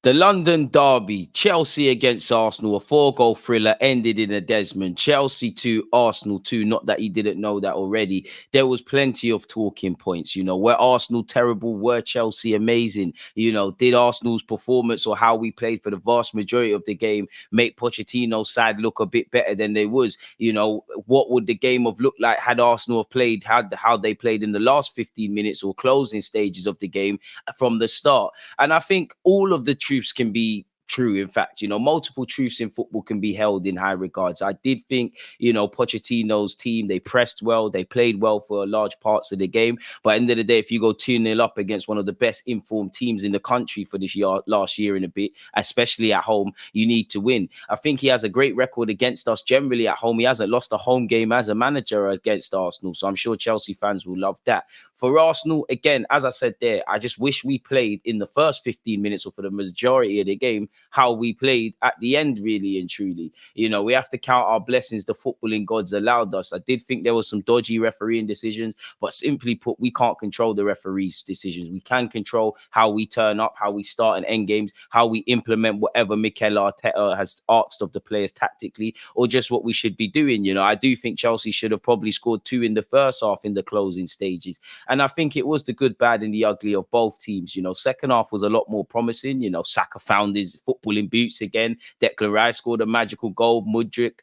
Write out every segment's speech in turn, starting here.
The London derby, Chelsea against Arsenal, a 4-goal thriller ended in a Desmond. Chelsea 2, Arsenal 2. Not that he didn't know that already. There was plenty of talking points, were Arsenal terrible? Were Chelsea amazing? Did Arsenal's performance or how we played for the vast majority of the game make Pochettino's side look a bit better than they was? What would the game have looked like had Arsenal have played, how they played in the last 15 minutes or closing stages of the game from the start? And I think all of the truths can be true. In fact, multiple truths in football can be held in high regards. I did think, Pochettino's team, they pressed well, they played well for large parts of the game. But at the end of the day, if you go 2-0 up against one of the best informed teams in the country for this year, last year and a bit, especially at home, you need to win. I think he has a great record against us generally at home. He hasn't lost a home game as a manager against Arsenal. So I'm sure Chelsea fans will love that. For Arsenal, again, as I said there, I just wish we played in the first 15 minutes or for the majority of the game how we played at the end, really and truly. We have to count our blessings the footballing gods allowed us. I did think there was some dodgy refereeing decisions, but simply put, we can't control the referees' decisions. We can control how we turn up, how we start and end games, how we implement whatever Mikel Arteta has asked of the players tactically, or just what we should be doing. I do think Chelsea should have probably scored 2 in the first half in the closing stages. And I think it was the good, bad, and the ugly of both teams. Second half was a lot more promising. Saka found his footballing boots again. Declan Rice scored a magical goal. Mudryk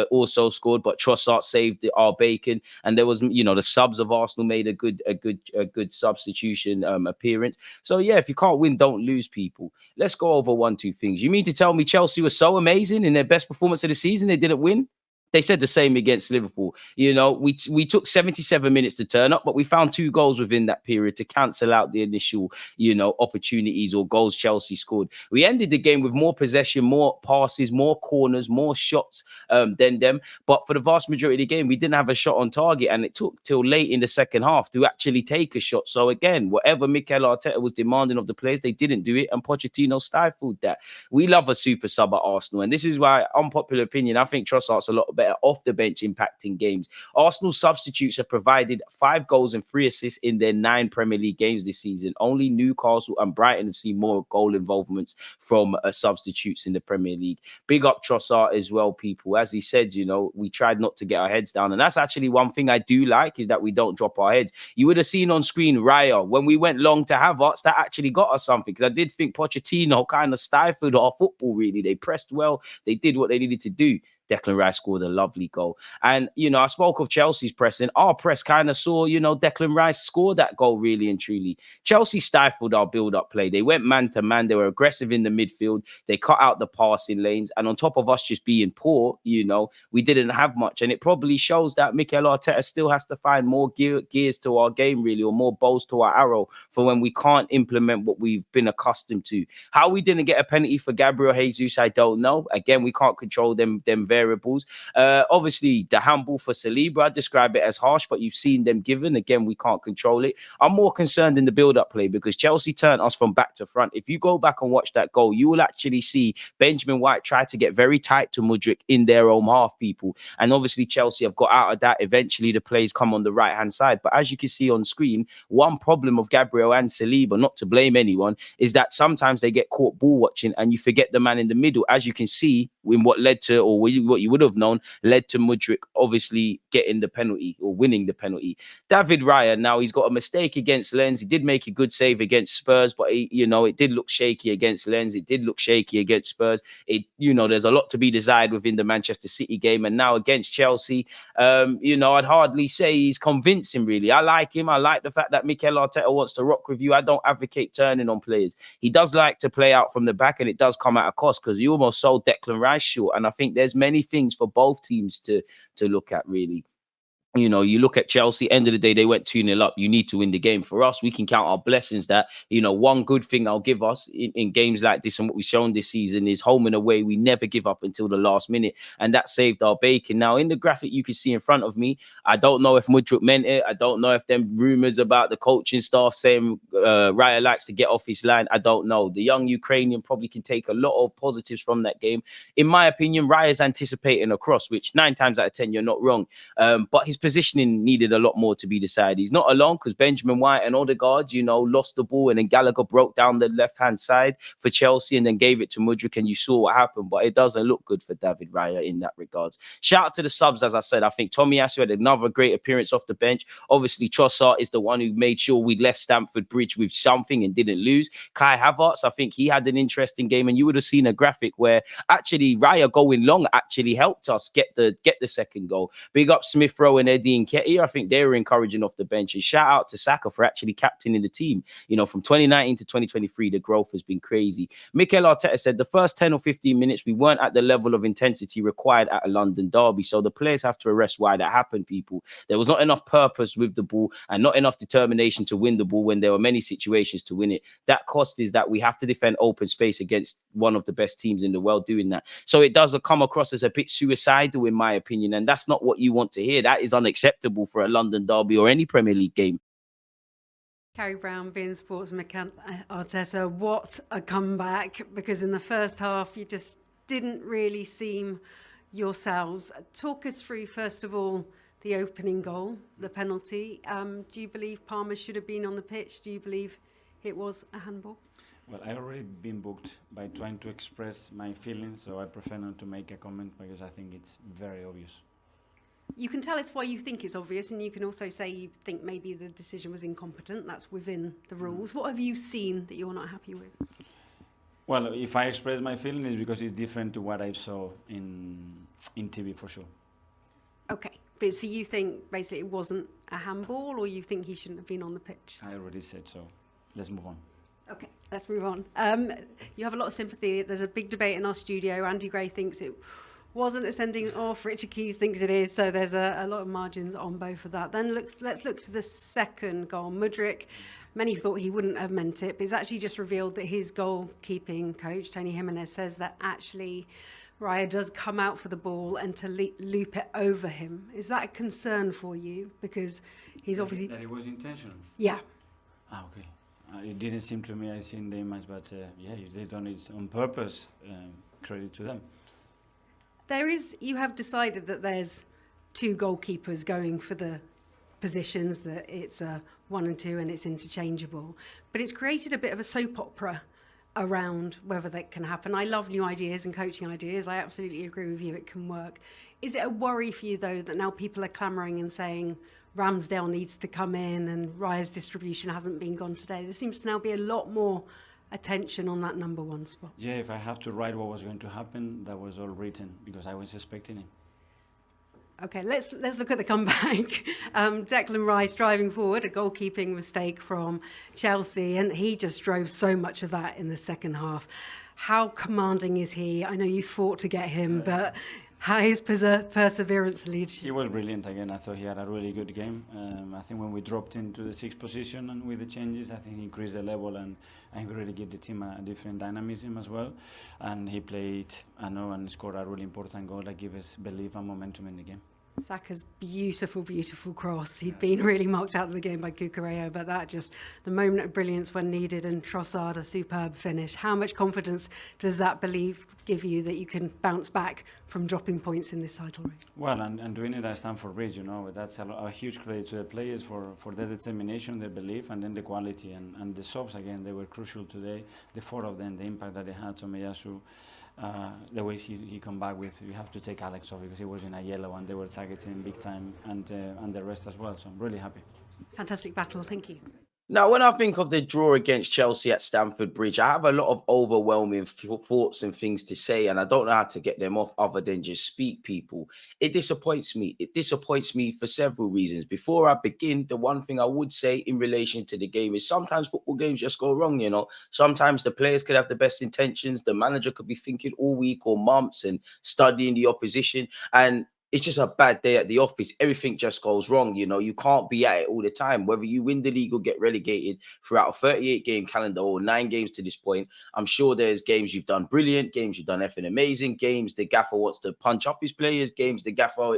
also scored, but Trossard saved our bacon. And there was, the subs of Arsenal made a good substitution appearance. So yeah, if you can't win, don't lose, people. Let's go over 1-2 things. You mean to tell me Chelsea was so amazing in their best performance of the season they didn't win? They said the same against Liverpool. We took 77 minutes to turn up, but we found 2 goals within that period to cancel out the initial, opportunities or goals Chelsea scored. We ended the game with more possession, more passes, more corners, more shots than them. But for the vast majority of the game, we didn't have a shot on target, and it took till late in the second half to actually take a shot. So again, whatever Mikel Arteta was demanding of the players, they didn't do it, and Pochettino stifled that. We love a super sub at Arsenal, and this is why, unpopular opinion, I think Trossard's a lot better off the bench impacting games. Arsenal substitutes have provided 5 goals and 3 assists in their 9 Premier League games this season. Only Newcastle and Brighton have seen more goal involvements from substitutes in the Premier League. Big up Trossard as well, people. As he said, we tried not to get our heads down. And that's actually one thing I do like, is that we don't drop our heads. You would have seen on screen Raya, when we went long to Havertz, that actually got us something. Because I did think Pochettino kind of stifled our football, really. They pressed well. They did what they needed to do. Declan Rice scored a lovely goal. And, I spoke of Chelsea's pressing. Our press kind of saw, Declan Rice score that goal, really and truly. Chelsea stifled our build-up play. They went man-to-man. They were aggressive in the midfield. They cut out the passing lanes. And on top of us just being poor, we didn't have much. And it probably shows that Mikel Arteta still has to find more gears to our game, really, or more bows to our arrow for when we can't implement what we've been accustomed to. How we didn't get a penalty for Gabriel Jesus, I don't know. Again, we can't control them variables. Obviously, the handball for Saliba, I describe it as harsh, but you've seen them given. Again, we can't control it. I'm more concerned in the build-up play because Chelsea turned us from back to front. If you go back and watch that goal, you will actually see Benjamin White try to get very tight to Mudryk in their own half, people. And obviously, Chelsea have got out of that. Eventually, the plays come on the right-hand side. But as you can see on screen, one problem of Gabriel and Saliba, not to blame anyone, is that sometimes they get caught ball watching and you forget the man in the middle. As you can see, in what led to, or what you would have known, led to Mudryk obviously getting the penalty or winning the penalty. David Raya, now he's got a mistake against Lens. He did make a good save against Spurs, but it did look shaky against Lens. It did look shaky against Spurs. There's a lot to be desired within the Manchester City game, and now against Chelsea, I'd hardly say he's convincing, really. I like him. I like the fact that Mikel Arteta wants to rock with you. I don't advocate turning on players. He does like to play out from the back, and it does come at a cost because he almost sold Declan Rice short. And I think there's many things for both teams to look at, really. You look at Chelsea, end of the day, they went 2-0 up. You need to win the game. For us, we can count our blessings that, one good thing I'll give us in games like this and what we've shown this season is home and away. We never give up until the last minute. And that saved our bacon. Now, in the graphic you can see in front of me, I don't know if Mudryk meant it. I don't know if them rumours about the coaching staff saying Raya likes to get off his line. I don't know. The young Ukrainian probably can take a lot of positives from that game. In my opinion, Raya's anticipating a cross, which 9 times out of 10, you're not wrong. But his positioning needed a lot more to be decided. He's not alone because Benjamin White and Odegaard, lost the ball, and then Gallagher broke down the left-hand side for Chelsea and then gave it to Mudryk, and you saw what happened. But it doesn't look good for David Raya in that regards. Shout out to the subs, as I said. I think Tomiyasu had another great appearance off the bench. Obviously, Trossard is the one who made sure we left Stamford Bridge with something and didn't lose. Kai Havertz, I think he had an interesting game, and you would have seen a graphic where actually Raya going long actually helped us get the second goal. Big up Smith Rowe and Eddie Nketiah. I think they were encouraging off the bench. And shout out to Saka for actually captaining the team. From 2019 to 2023, the growth has been crazy. Mikel Arteta said the first 10 or 15 minutes, we weren't at the level of intensity required at a London derby. So the players have to arrest why that happened, people. There was not enough purpose with the ball and not enough determination to win the ball when there were many situations to win it. That cost is that we have to defend open space against one of the best teams in the world doing that. So it does come across as a bit suicidal, in my opinion. And that's not what you want to hear. That is unacceptable for a London derby or any Premier League game. Carrie Brown, being sports mechanic, Arteta, what a comeback, because in the first half you just didn't really seem yourselves. Talk us through, first of all, the opening goal, the penalty. Do you believe Palmer should have been on the pitch? Do you believe it was a handball? Well, I already been booked by trying to express my feelings, so I prefer not to make a comment because I think it's very obvious. You can tell us why you think it's obvious, and you can also say you think maybe the decision was incompetent. That's within the rules. What have you seen that you're not happy with? Well, if I express my feeling, it's because it's different to what I saw in TV for sure. Okay, but so you think basically it wasn't a handball, or you think he shouldn't have been on the pitch? I already said so. Let's move on. Okay, let's move on. You have a lot of sympathy. There's a big debate in our studio. Andy Gray thinks it wasn't a sending off. Richard Keys thinks it is. So there's a lot of margins on both of that. Then let's look to the second goal. Mudryk, many thought he wouldn't have meant it, but it's actually just revealed that his goalkeeping coach, Tony Jimenez, says that actually Raya does come out for the ball and to loop it over him. Is that a concern for you? Because he's obviously... That it was intentional? Yeah. Okay. It didn't seem to me, I seen the image, but yeah, if they done it on purpose, credit to them. You have decided that there's two goalkeepers going for the positions, that it's a 1 and 2 and it's interchangeable. But it's created a bit of a soap opera around whether that can happen. I love new ideas and coaching ideas. I absolutely agree with you, it can work. Is it a worry for you, though, that now people are clamouring and saying Ramsdale needs to come in and Raya's distribution hasn't been gone today? There seems to now be a lot more attention on that number 1 spot. Yeah, if I have to write what was going to happen, that was all written because I was expecting it. Okay, let's look at the comeback. Declan Rice driving forward, a goalkeeping mistake from Chelsea, and he just drove so much of that in the second half. How commanding is he? I know you fought to get him, but how his perseverance leads you? He was brilliant again. I thought he had a really good game. I think when we dropped into the 6th position and with the changes, I think he increased the level and he really gave the team a different dynamism as well. And he played, and scored a really important goal that gave us belief and momentum in the game. Saka's beautiful, beautiful cross. He'd been really marked out of the game by Cucurella, but that just the moment of brilliance when needed, and Trossard, a superb finish. How much confidence does that belief give you that you can bounce back from dropping points in this title race? Well, and doing it at Stamford Bridge, that's a huge credit to the players for their determination, their belief, and then the quality. And the subs, again, they were crucial today. The 4 of them, the impact that they had, Tomiyasu, the way he come back with, you have to take Alex off because he was in a yellow and they were targeting big time, and the rest as well. So I'm really happy. Fantastic battle. Thank you. Now, when I think of the draw against Chelsea at Stamford Bridge, I have a lot of overwhelming thoughts and things to say, and I don't know how to get them off other than just speak, people. It disappoints me. It disappoints me for several reasons. Before I begin, the one thing I would say in relation to the game is sometimes football games just go wrong, Sometimes the players could have the best intentions. The manager could be thinking all week or months and studying the opposition, and it's just a bad day at the office. Everything just goes wrong. You can't be at it all the time. Whether you win the league or get relegated throughout a 38-game calendar or 9 games to this point, I'm sure there's games you've done brilliant, games you've done effing amazing, games the gaffer wants to punch up his players, games the gaffer,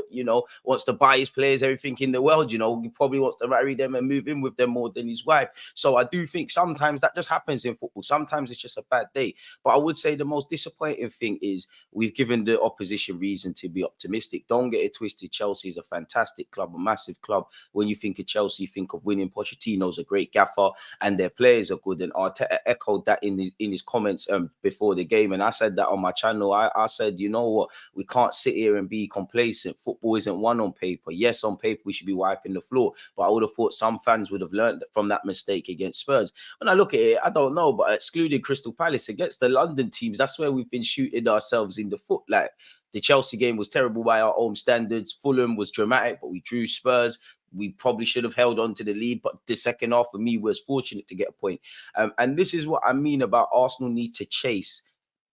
wants to buy his players everything in the world. He probably wants to marry them and move in with them more than his wife. So I do think sometimes that just happens in football. Sometimes it's just a bad day. But I would say the most disappointing thing is we've given the opposition reason to be optimistic. Don't don't get it twisted. Chelsea is a fantastic club, a massive club. When you think of Chelsea, you think of winning. Pochettino's a great gaffer, and their players are good. And Arteta echoed that in his comments before the game. And I said that on my channel. I said, you know what? We can't sit here and be complacent. Football isn't won on paper. Yes, on paper we should be wiping the floor, but I would have thought some fans would have learned from that mistake against Spurs. When I look at it, I don't know, but excluding Crystal Palace, against the London teams, that's where we've been shooting ourselves in the foot. Like, the Chelsea game was terrible by our own standards. Fulham was dramatic, but we drew. Spurs, we probably should have held on to the lead, but the second half for me was fortunate to get a point. And this is what I mean about Arsenal need to chase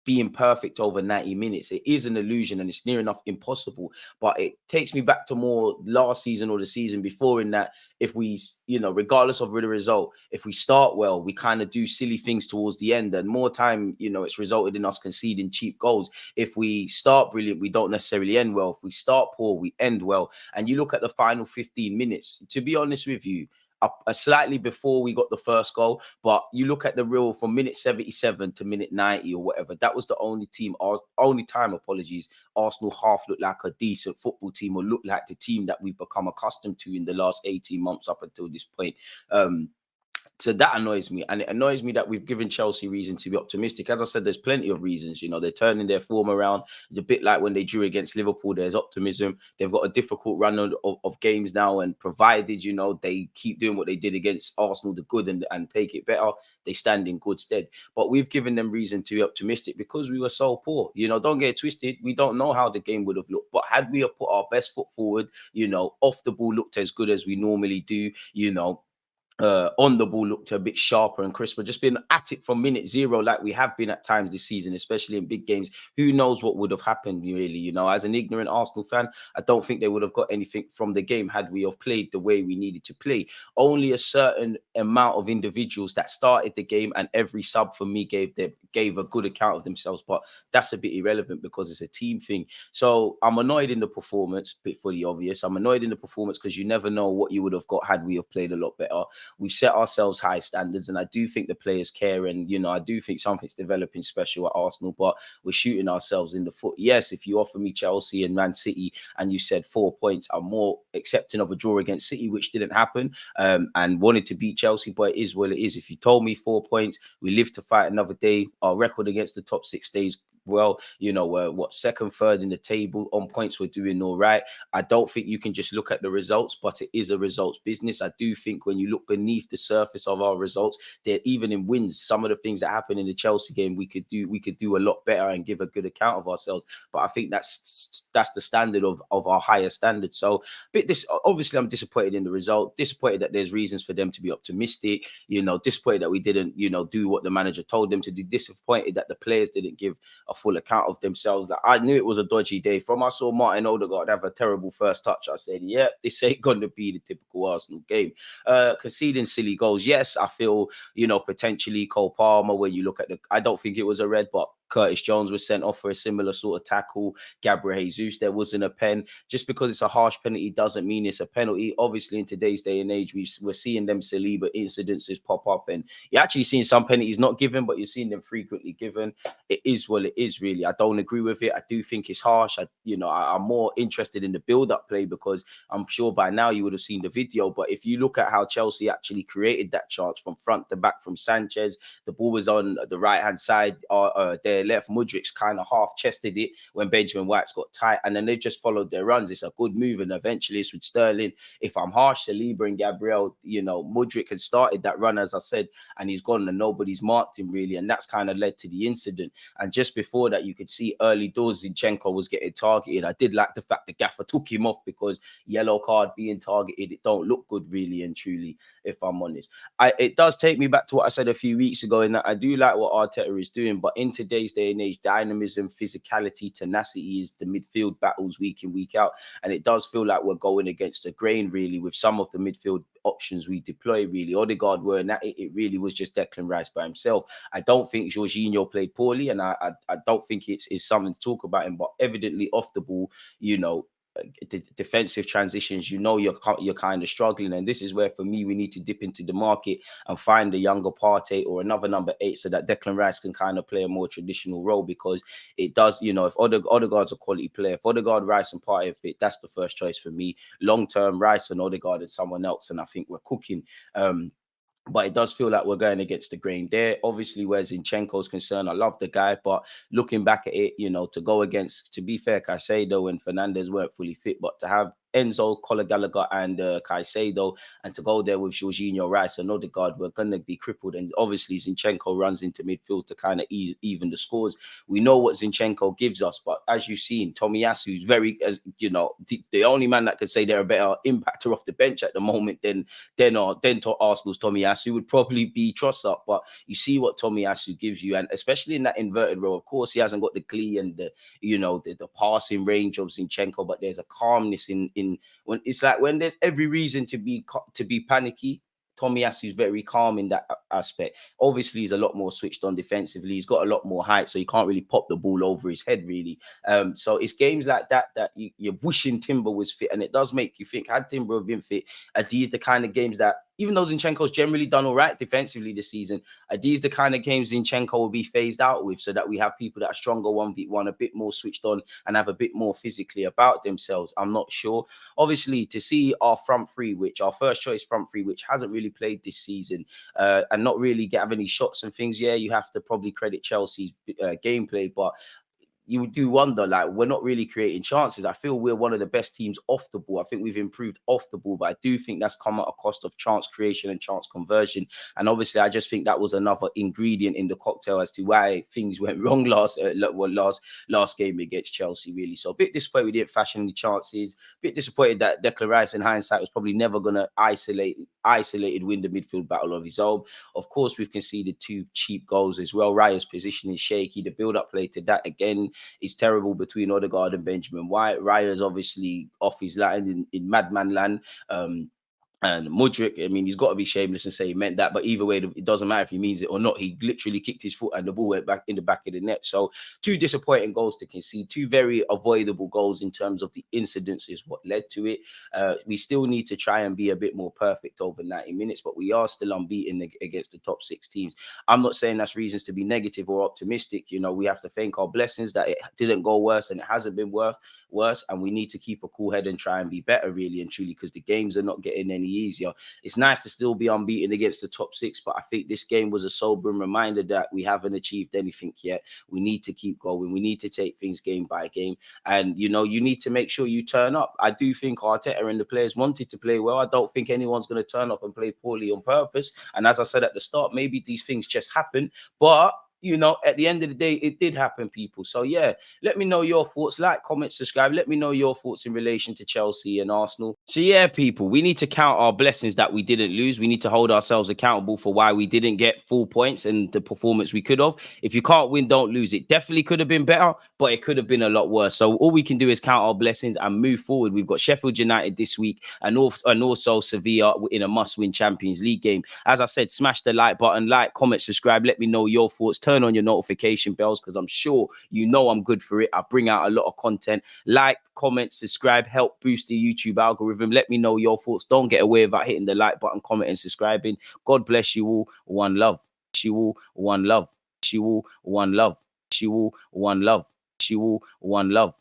being perfect over 90 minutes. It is an illusion and it's near enough impossible, but it takes me back to more last season or the season before, in that if we, regardless of the result, if we start well, we kind of do silly things towards the end, and more time, it's resulted in us conceding cheap goals. If we start brilliant, we don't necessarily end well. If we start poor, we end well. And you look at the final 15 minutes, to be honest with you, slightly before we got the first goal, but you look at the real from minute 77 to minute 90 or whatever, that was the only time, Arsenal half looked like a decent football team, or looked like the team that we've become accustomed to in the last 18 months up until this point. So that annoys me. And it annoys me that we've given Chelsea reason to be optimistic. As I said, there's plenty of reasons. They're turning their form around. It's a bit like when they drew against Liverpool, there's optimism. They've got a difficult run of games now. And provided, they keep doing what they did against Arsenal, the good, and take it better, they stand in good stead. But we've given them reason to be optimistic because we were so poor. Don't get it twisted. We don't know how the game would have looked. But had we have put our best foot forward, off the ball looked as good as we normally do, on the ball looked a bit sharper and crisper, just been at it from minute zero like we have been at times this season, especially in big games. Who knows what would have happened, really? As an ignorant Arsenal fan, I don't think they would have got anything from the game had we have played the way we needed to play. Only a certain amount of individuals that started the game, and every sub for me gave a good account of themselves, but that's a bit irrelevant because it's a team thing. So I'm annoyed in the performance, bit for the obvious. I'm annoyed in the performance because you never know what you would have got had we have played a lot better. We've set ourselves high standards, and I do think the players care, and I do think something's developing special at Arsenal, but we're shooting ourselves in the foot. Yes, if you offer me Chelsea and Man City and you said 4 points, I'm more accepting of a draw against City, which didn't happen, and wanted to beat Chelsea, but it is what it is. If you told me 4 points, we live to fight another day, our record against the top six stays well, we're second, third in the table on points. We're doing all right. I don't think you can just look at the results, but it is a results business. I do think when you look beneath the surface of our results, that even in wins, some of the things that happened in the Chelsea game, we could do a lot better and give a good account of ourselves. But I think that's the standard of our higher standard. So, obviously, I'm disappointed in the result. Disappointed that there's reasons for them to be optimistic. Disappointed that we didn't, do what the manager told them to do. Disappointed that the players didn't give a full account of themselves. Like, I knew it was a dodgy day. From I saw Martin Odegaard have a terrible first touch, I said, yeah, this ain't going to be the typical Arsenal game. Conceding silly goals, yes, I feel, potentially Cole Palmer, when you look at I don't think it was a red, but Curtis Jones was sent off for a similar sort of tackle. Gabriel Jesus, there wasn't a pen. Just because it's a harsh penalty doesn't mean it's a penalty. Obviously, in today's day and age, we're seeing them Saliba incidences pop up, and you're actually seeing some penalties not given, but you're seeing them frequently given. It is what it is, really. I don't agree with it. I do think it's harsh. I'm more interested in the build-up play, because I'm sure by now you would have seen the video. But if you look at how Chelsea actually created that chance from front to back from Sanchez, the ball was on the right-hand side, their left. Mudrik's kind of half-chested it when Benjamin White's got tight, and then they just followed their runs. It's a good move, and eventually it's with Sterling. If I'm harsh, Saliba and Gabriel, Mudrik had started that run, as I said, and he's gone and nobody's marked him, really, and that's kind of led to the incident. And just before that, you could see early doors Zinchenko was getting targeted. I did like the fact the gaffer took him off, because yellow card being targeted, it don't look good, really and truly, if I'm honest. It does take me back to what I said a few weeks ago, in that I do like what Arteta is doing, but in today's day and age, dynamism, physicality, tenacity is the midfield battles week in, week out. And it does feel like we're going against the grain, really, with some of the midfield options we deploy, really. Odegaard weren't at it. It really was just Declan Rice by himself. I don't think Jorginho played poorly, and I don't think it's something to talk about him, but evidently off the ball, the defensive transitions, you know you're kind of struggling. And this is where, for me, we need to dip into the market and find a younger Partey or another number 8 so that Declan Rice can kind of play a more traditional role, because it does, you know, if Odegaard's a quality player, if Odegaard, Rice and Partey are fit, that's the first choice for me. Long-term, Rice and Odegaard and someone else, and I think we're cooking. But it does feel like we're going against the grain there. Obviously, where Zinchenko's concerned, I love the guy, but looking back at it, you know, to go against, to be fair, Caicedo and Fernandes weren't fully fit, but to have Enzo, Conor Gallagher and Caicedo, and to go there with Jorginho, Rice and Odegaard, we're going to be crippled. And obviously Zinchenko runs into midfield to kind of even the scores. We know what Zinchenko gives us, but as you've seen, Tomiyasu is very, as you know, the only man that could say they're a better impactor off the bench at the moment than to Arsenal's Tomiyasu would probably be Trossard. But you see what Tomiyasu gives you, and especially in that inverted role, of course he hasn't got the glee and the, you know, the passing range of Zinchenko, but there's a calmness in when it's like when there's every reason to be panicky. Tomiyasu is very calm in that aspect. Obviously, he's a lot more switched on defensively. He's got a lot more height, so he can't really pop the ball over his head, really. So it's games like that you're wishing Timber was fit, and it does make you think, had Timber have been fit, are these the kind of games that, even though Zinchenko's generally done all right defensively this season, are these the kind of games Zinchenko will be phased out with, so that we have people that are stronger 1v1, a bit more switched on, and have a bit more physically about themselves? I'm not sure. Obviously, to see our front three, which our first choice front three, which hasn't really played this season, and not really have any shots and things, yeah, you have to probably credit Chelsea's gameplay, but you do wonder, like, we're not really creating chances. I feel we're one of the best teams off the ball. I think we've improved off the ball, but I do think that's come at a cost of chance creation and chance conversion. And obviously, I just think that was another ingredient in the cocktail as to why things went wrong last game against Chelsea, really. So a bit disappointed we didn't fashion any chances. A bit disappointed that Declan Rice, in hindsight, was probably never going to isolated win the midfield battle of his own. Of course, we've conceded 2 cheap goals as well. Raya's position is shaky. The build-up play to that, again, is terrible between Odegaard and Benjamin White. Raya's obviously off his line in madman land. And Mudryk, I mean, he's got to be shameless and say he meant that. But either way, it doesn't matter if he means it or not. He literally kicked his foot and the ball went back in the back of the net. So 2 disappointing goals to concede, 2 very avoidable goals in terms of the incidents is what led to it. We still need to try and be a bit more perfect over 90 minutes, but we are still unbeaten against the top 6 teams. I'm not saying that's reasons to be negative or optimistic. You know, we have to thank our blessings that it didn't go worse and it hasn't been worse, and we need to keep a cool head and try and be better, really and truly, because the games are not getting any easier. It's nice to still be unbeaten against the top 6, but I think this game was a sobering reminder that we haven't achieved anything yet. We need to keep going. We need to take things game by game, and you know, you need to make sure you turn up. I do think Arteta and the players wanted to play well. I don't think anyone's going to turn up and play poorly on purpose, and as I said at the start, maybe these things just happen, but you know, at the end of the day, it did happen, people. So yeah, let me know your thoughts. Like, comment, subscribe. Let me know your thoughts in relation to Chelsea and Arsenal. So yeah, people, we need to count our blessings that we didn't lose. We need to hold ourselves accountable for why we didn't get full points and the performance we could have. If you can't win, don't lose. It definitely could have been better, but it could have been a lot worse. So all we can do is count our blessings and move forward. We've got Sheffield United this week and also Sevilla in a must-win Champions League game. As I said, smash the like button, like, comment, subscribe. Let me know your thoughts. Turn on your notification bells, because I'm sure you know I'm good for it. I bring out a lot of content. Like, comment, subscribe, help boost the YouTube algorithm. Let me know your thoughts. Don't get away without hitting the like button, comment, and subscribing. God bless you all. One love. You all. One love. You all. One love. You all. One love. You all. One love.